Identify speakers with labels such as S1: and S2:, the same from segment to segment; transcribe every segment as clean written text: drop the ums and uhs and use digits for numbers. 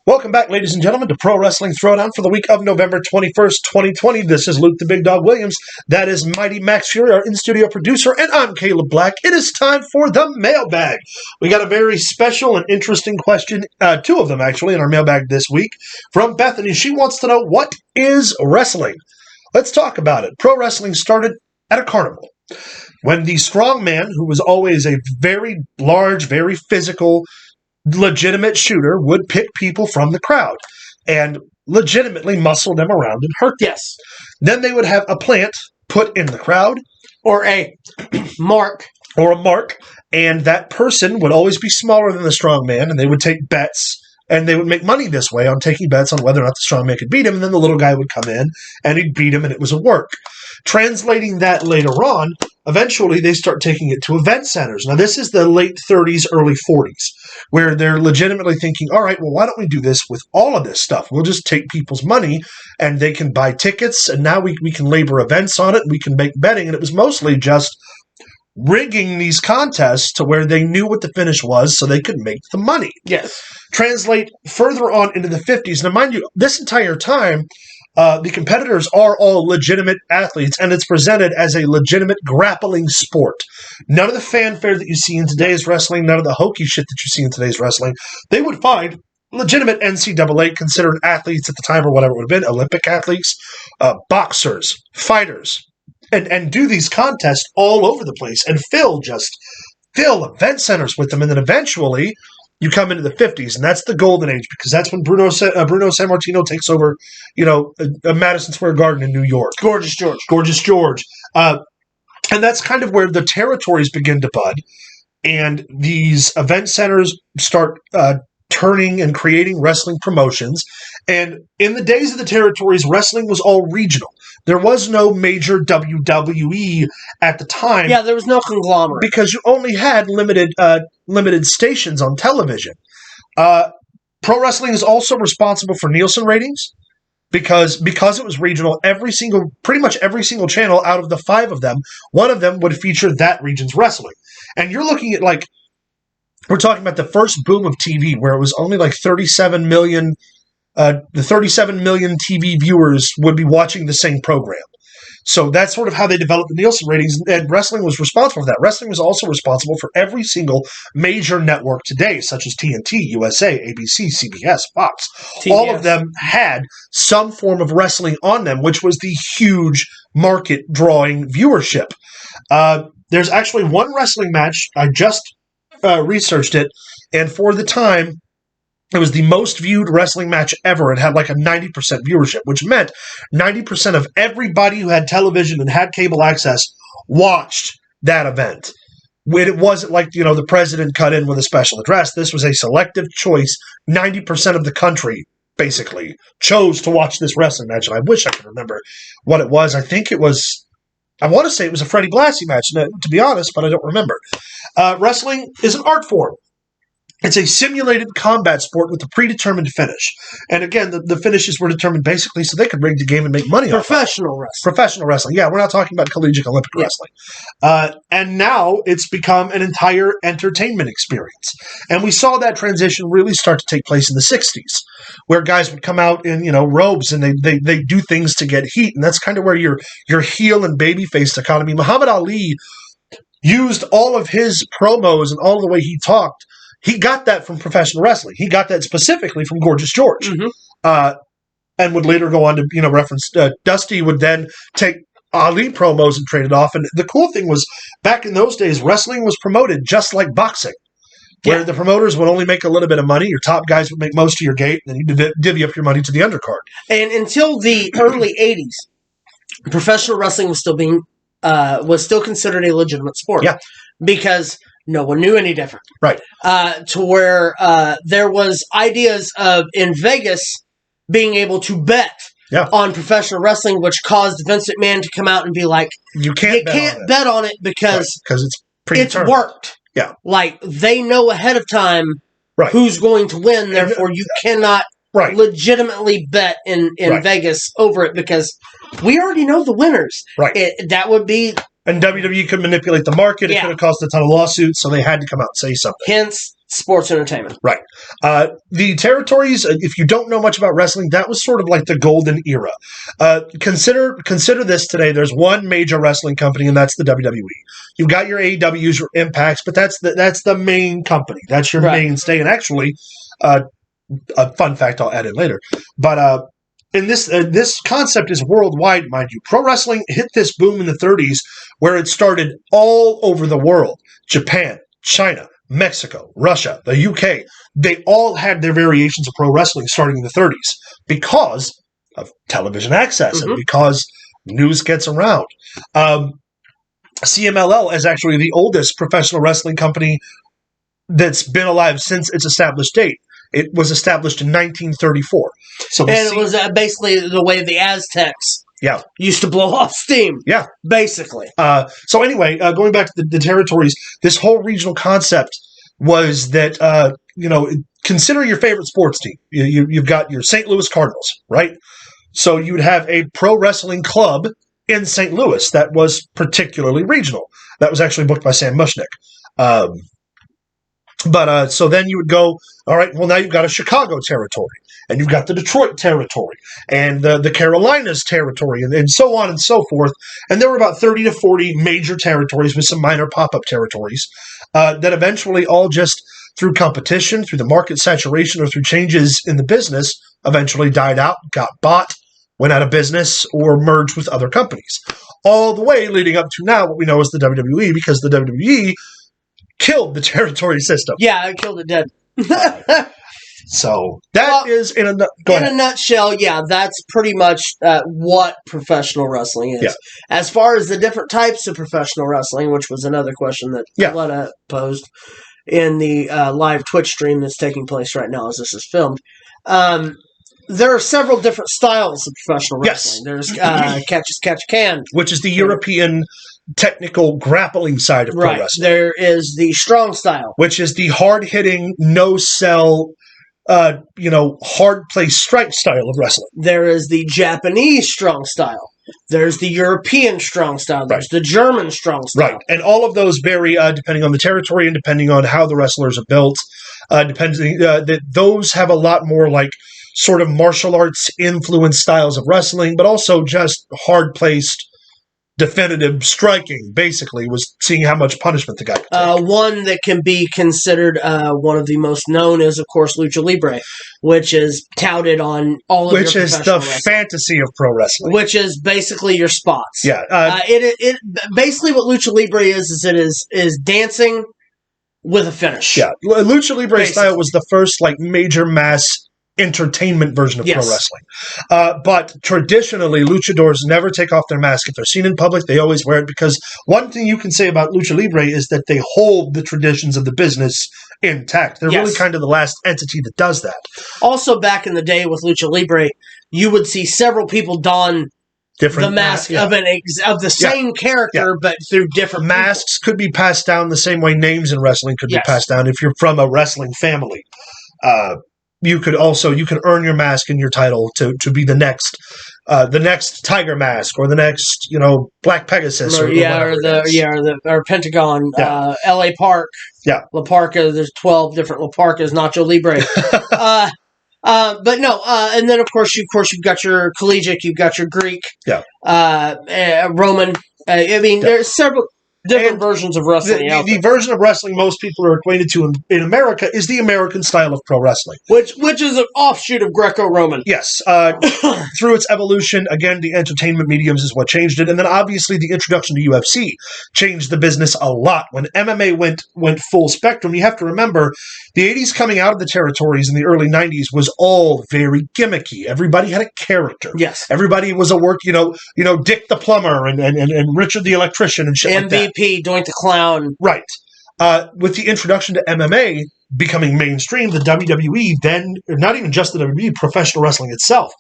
S1: Welcome back, ladies and gentlemen, to Pro Wrestling Throwdown for the week of November 21st, 2020. This is Luke the Big Dog Williams. That is Mighty Max Fury, our in-studio producer, and I'm Caleb Black. It is time for the Mailbag. We got a very special and interesting question, two of them actually, in our Mailbag this week, from Bethany. She wants to know, what is wrestling? Let's talk about it. Pro wrestling started at a carnival, when the strong man, who was always a very large, very physical, legitimate shooter, would pick people from the crowd and legitimately muscle them around and hurt them.
S2: Yes.
S1: Then they would have a plant put in the crowd,
S2: Or a mark.
S1: And that person would always be smaller than the strong man, and they would take bets, and they would make money this way on taking bets on whether or not the strong man could beat him, and then the little guy would come in, and he'd beat him, and it was a work. Translating that later on, eventually they start taking it to event centers. Now, this is the late 30s, early 40s, where they're legitimately thinking, all right, well, why don't we do this with all of this stuff? We'll just take people's money, and they can buy tickets, and now we can labor events on it, and we can make betting. And it was mostly just rigging these contests to where they knew what the finish was so they could make the money.
S2: Yes.
S1: Translate further on into the 50s. Now, mind you, this entire time, the competitors are all legitimate athletes, and it's presented as a legitimate grappling sport. None of the fanfare that you see in today's wrestling, none of the hokey shit that you see in today's wrestling, they would find legitimate NCAA considered athletes at the time, or whatever it would have been, Olympic athletes, boxers, fighters, and do these contests all over the place and fill event centers with them. And then eventually you come into the 50s, and that's the golden age, because that's when Bruno Sammartino takes over, Madison Square Garden in New York.
S2: Gorgeous
S1: George. And that's kind of where the territories begin to bud, and these event centers start turning and creating wrestling promotions. And in the days of the territories, wrestling was all regional. There was no major WWE at the time.
S2: Yeah, there was no conglomerate.
S1: Because you only had limited stations on television. Pro wrestling is also responsible for Nielsen ratings, because it was regional. Pretty much every single channel out of the 5 of them, one of them would feature that region's wrestling. And you're looking at, we're talking about the first boom of TV, where it was only 37 million. The 37 million TV viewers would be watching the same program. So that's sort of how they developed the Nielsen ratings, and wrestling was responsible for that. Wrestling was also responsible for every single major network today, such as TNT, USA, ABC, CBS, Fox. TBS. All of them had some form of wrestling on them, which was the huge market-drawing viewership. There's actually one wrestling match, I just researched it, and for the time, it was the most viewed wrestling match ever. It had a 90% viewership, which meant 90% of everybody who had television and had cable access watched that event. It wasn't the president cut in with a special address. This was a selective choice. 90% of the country, basically, chose to watch this wrestling match. And I wish I could remember what it was. I want to say it was a Freddie Blassie match, to be honest, but I don't remember. Wrestling is an art form. It's a simulated combat sport with a predetermined finish. And again, the finishes were determined basically so they could rig the game and make money off it. Professional wrestling. Yeah, we're not talking about collegiate Olympic wrestling. And now it's become an entire entertainment experience. And we saw that transition really start to take place in the 60s, where guys would come out in, robes, and they do things to get heat. And that's kind of where your heel and babyface dichotomy. Muhammad Ali used all of his promos and all the way he talked. He got that from professional wrestling. He got that specifically from Gorgeous George. Mm-hmm. And would later go on to, reference Dusty would then take Ali promos and trade it off. And the cool thing was, back in those days, wrestling was promoted just like boxing, where the promoters would only make a little bit of money. Your top guys would make most of your gate, and then you divvy up your money to the undercard.
S2: And until the early 80s, professional wrestling was still considered a legitimate sport. Yeah. Because no one knew any different.
S1: Right.
S2: To where there was ideas of, in Vegas, being able to bet on professional wrestling, which caused Vince McMahon to come out and be like, you can't bet on it because it's worked.
S1: Yeah.
S2: They know ahead of time who's going to win, therefore you cannot legitimately bet in Vegas over it, because we already know the winners.
S1: Right.
S2: That would be...
S1: And WWE could manipulate the market. It could have caused a ton of lawsuits, so they had to come out and say something.
S2: Hence, sports entertainment.
S1: Right. The territories, if you don't know much about wrestling, that was sort of like the golden era. Consider this today. There's one major wrestling company, and that's the WWE. You've got your AEWs, your Impacts, but that's the main company. That's your mainstay. And actually, a fun fact I'll add in later. But in this concept is worldwide, mind you. Pro wrestling hit this boom in the 30s where it started all over the world. Japan, China, Mexico, Russia, the UK, they all had their variations of pro wrestling starting in the 30s because of television access and because news gets around. CMLL is actually the oldest professional wrestling company that's been alive since its established date. It was established in 1934.
S2: And it was basically the way the Aztecs used to blow off steam.
S1: Yeah.
S2: Basically.
S1: So anyway, going back to the territories, this whole regional concept was that, consider your favorite sports team. You've got your St. Louis Cardinals, right? So you'd have a pro wrestling club in St. Louis that was particularly regional. That was actually booked by Sam Mushnick. So then you would go, all right, well, now you've got a Chicago territory, and you've got the Detroit territory, and the Carolinas territory, and so on and so forth. And there were about 30 to 40 major territories with some minor pop-up territories that eventually all just through competition, through the market saturation, or through changes in the business, eventually died out, got bought, went out of business, or merged with other companies. All the way leading up to now what we know as the WWE, because the WWE killed the territory system.
S2: Yeah, it killed it dead.
S1: So that is in a
S2: nutshell. Yeah, that's pretty much what professional wrestling is.
S1: Yeah.
S2: As far as the different types of professional wrestling, which was another question that Letta posed in the live Twitch stream that's taking place right now as this is filmed. There are several different styles of professional wrestling. There's catch as catch can,
S1: which is the European technical grappling side of pro wrestling.
S2: There is the strong style,
S1: which is the hard-hitting, no-sell, hard play strike style of wrestling.
S2: There is the Japanese strong style. There's the European strong style. There's the German strong style.
S1: Right, and all of those vary depending on the territory and depending on how the wrestlers are built. Those have a lot more like sort of martial arts influenced styles of wrestling, but also just hard-placed, definitive striking, basically, was seeing how much punishment the guy could take.
S2: One that can be considered one of the most known is, of course, Lucha Libre, which is touted on all of your professional wrestling.
S1: Which is the fantasy of pro wrestling.
S2: Which is basically your spots.
S1: Yeah.
S2: It basically what Lucha Libre is dancing with a finish.
S1: Yeah. Lucha Libre style was the first major mass entertainment version of pro wrestling. But traditionally, luchadors never take off their mask. If they're seen in public, they always wear it because one thing you can say about Lucha Libre is that they hold the traditions of the business intact. They're really kind of the last entity that does that.
S2: Also, back in the day with Lucha Libre, you would see several people don the mask of the same character, but through different
S1: masks could be passed down the same way names in wrestling could be passed down. If you're from a wrestling family, you could earn your mask and your title to be the next Tiger Mask or the next Black Pegasus
S2: or Pentagon, L.A. Park, La Parka. There's 12 different La Parkas, Nacho Libre. But no, and then of course you've got your collegiate, you've got your Greek, Roman. There's several different versions of wrestling.
S1: The version of wrestling most people are acquainted to in America is the American style of pro wrestling,
S2: which is an offshoot of Greco-Roman.
S1: Yes, through its evolution, again, the entertainment mediums is what changed it, and then obviously the introduction to UFC changed the business a lot. When MMA went full spectrum, you have to remember the 80s coming out of the territories in the early 90s was all very gimmicky. Everybody had a character.
S2: Yes,
S1: everybody was a work. Dick the plumber and Richard the electrician and shit
S2: MVP,
S1: like that.
S2: Doink the Clown.
S1: Right. With the introduction to MMA becoming mainstream, the WWE then, not even just the WWE, professional wrestling itself,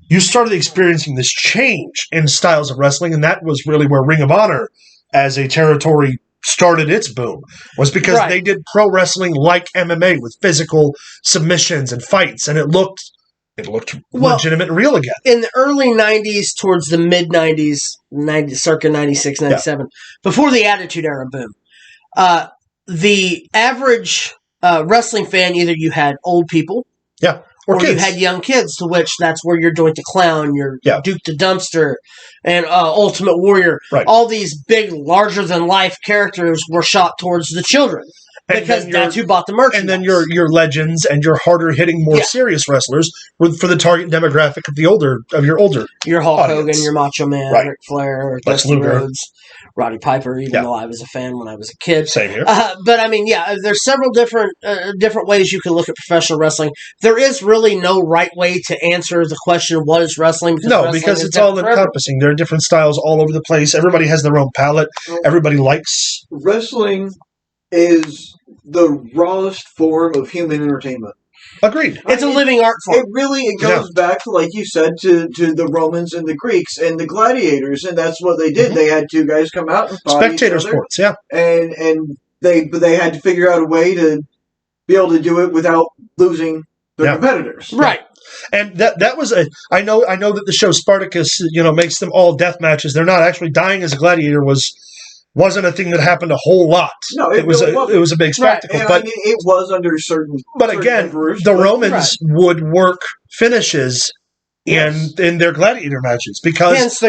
S1: you started experiencing this change in styles of wrestling, and that was really where Ring of Honor as a territory started its boom, was because they did pro wrestling like MMA with physical submissions and fights, and it looked legitimate and real again.
S2: In the early 90s, towards the mid-90s, circa 96, 97, before the Attitude Era boom, the average wrestling fan, either you had old people, or you had young kids, to which that's where your Doink the Clown, your Duke the Dumpster, and Ultimate Warrior, all these big, larger-than-life characters were shot towards the children. Because that's who bought the merchandise.
S1: And then your legends and your harder-hitting, more serious wrestlers were for the target demographic of your older
S2: Your Hulk
S1: audience.
S2: Hogan, your Macho Man, Ric Flair, Dusty Rhodes, Roddy Piper, even though I was a fan when I was a kid.
S1: Same here.
S2: But I mean, there's several different ways you can look at professional wrestling. There is really no right way to answer the question, what is wrestling?
S1: Because it's all encompassing. There are different styles all over the place. Everybody has their own palette. Everybody likes...
S3: Wrestling is the rawest form of human entertainment.
S1: Agreed.
S2: It's a living art form.
S3: It goes back to, like you said, to the Romans and the Greeks and the gladiators, and that's what they did. Mm-hmm. They had two guys come out and fight
S1: spectator
S3: each other,
S1: sports,
S3: and they had to figure out a way to be able to do it without losing their competitors.
S2: Right.
S1: And that was I know that the show Spartacus, makes them all death matches. They're not actually dying as a gladiator wasn't a thing that happened a whole lot.
S3: No,
S1: it was a big spectacle.
S3: Right.
S1: But
S3: it was under certain.
S1: But again, the Romans would work finishes in their gladiator matches because of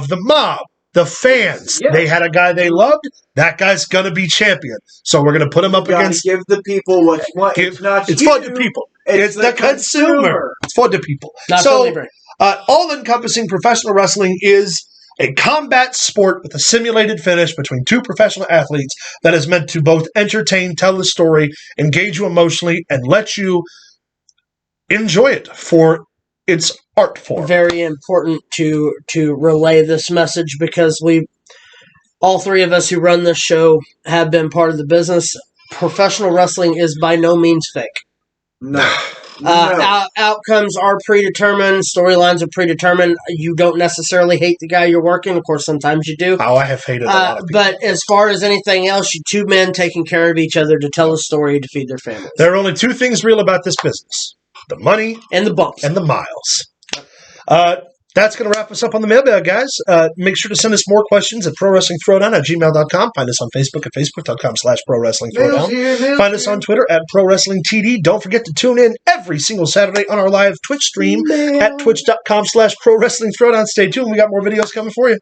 S1: the mob, the fans. Yes. They had a guy they loved. That guy's gonna be champion. So we're gonna put him up against.
S3: Give the people what you want. It's
S1: fun to people. It's the consumer. It's fun to people. All-encompassing professional wrestling is a combat sport with a simulated finish between two professional athletes that is meant to both entertain, tell the story, engage you emotionally, and let you enjoy it for its art form.
S2: Very important to relay this message because all three of us who run this show have been part of the business. Professional wrestling is by no means fake.
S3: No.
S2: Outcomes are predetermined. Storylines are predetermined. You don't necessarily hate the guy you're working. Of course, sometimes you do.
S1: Oh, I have hated a lot of people.
S2: But as far as anything else, you two men taking care of each other to tell a story to feed their families.
S1: There are only two things real about this business: the money
S2: and the bumps
S1: and the miles. That's going to wrap us up on the mailbag, guys. Make sure to send us more questions at ProWrestlingThrowdown@gmail.com. Find us on Facebook at Facebook.com/ProWrestlingThrowdown. Find us on Twitter at ProWrestlingTD. Don't forget to tune in every single Saturday on our live Twitch stream at Twitch.com/ProWrestlingThrowdown. Stay tuned. We got more videos coming for you.